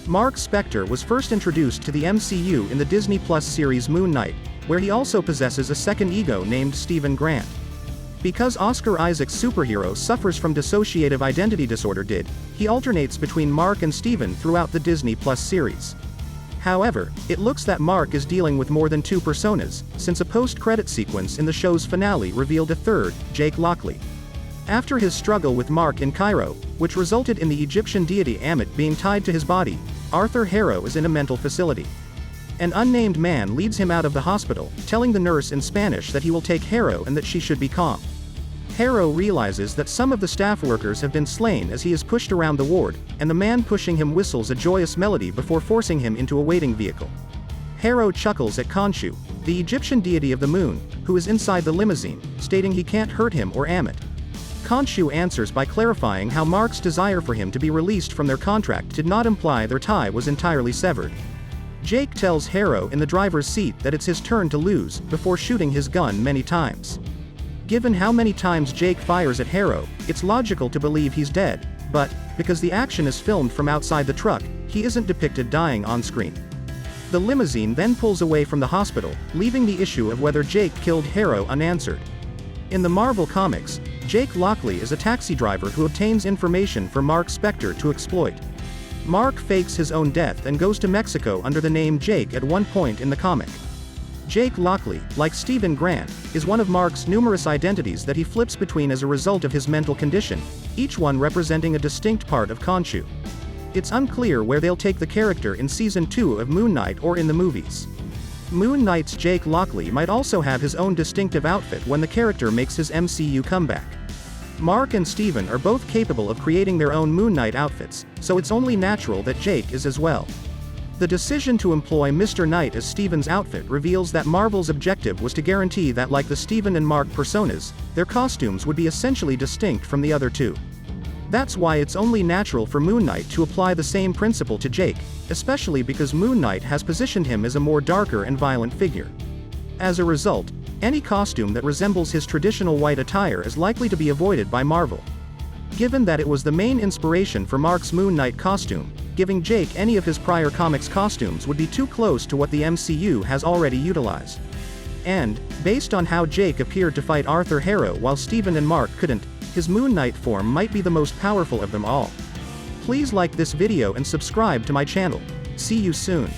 Marc Spector was first introduced to the MCU in the Disney Plus series Moon Knight, where he also possesses a second ego named Steven Grant. Because Oscar Isaac's superhero suffers from dissociative identity disorder he alternates between Marc and Steven throughout the Disney Plus series. However, it looks that Marc is dealing with more than two personas, since a post-credit sequence in the show's finale revealed a third, Jake Lockley. After his struggle with Marc in Cairo, which resulted in the Egyptian deity Ammit being tied to his body, Arthur Harrow is in a mental facility. An unnamed man leads him out of the hospital, telling the nurse in Spanish that he will take Harrow and that she should be calm. Harrow realizes that some of the staff workers have been slain as he is pushed around the ward, and the man pushing him whistles a joyous melody before forcing him into a waiting vehicle. Harrow chuckles at Khonshu, the Egyptian deity of the moon, who is inside the limousine, stating he can't hurt him or Ammit. Khonshu answers by clarifying how Marc's desire for him to be released from their contract did not imply their tie was entirely severed. Jake tells Harrow in the driver's seat that it's his turn to lose, before shooting his gun many times. Given how many times Jake fires at Harrow, it's logical to believe he's dead, but, because the action is filmed from outside the truck, he isn't depicted dying on screen. The limousine then pulls away from the hospital, leaving the issue of whether Jake killed Harrow unanswered. In the Marvel comics, Jake Lockley is a taxi driver who obtains information for Marc Spector to exploit. Marc fakes his own death and goes to Mexico under the name Jake at one point in the comic. Jake Lockley, like Steven Grant, is one of Marc's numerous identities that he flips between as a result of his mental condition, each one representing a distinct part of Khonshu. It's unclear where they'll take the character in Season 2 of Moon Knight or in the movies. Moon Knight's Jake Lockley might also have his own distinctive outfit when the character makes his MCU comeback. Marc and Steven are both capable of creating their own Moon Knight outfits, so it's only natural that Jake is as well. The decision to employ Mr. Knight as Steven's outfit reveals that Marvel's objective was to guarantee that, like the Steven and Marc personas, their costumes would be essentially distinct from the other two. That's why it's only natural for Moon Knight to apply the same principle to Jake, especially because Moon Knight has positioned him as a more darker and violent figure. As a result, any costume that resembles his traditional white attire is likely to be avoided by Marvel. Given that it was the main inspiration for Marc's Moon Knight costume, giving Jake any of his prior comics costumes would be too close to what the MCU has already utilized. And, based on how Jake appeared to fight Arthur Harrow while Steven and Marc couldn't, his Moon Knight form might be the most powerful of them all. Please like this video and subscribe to my channel. See you soon.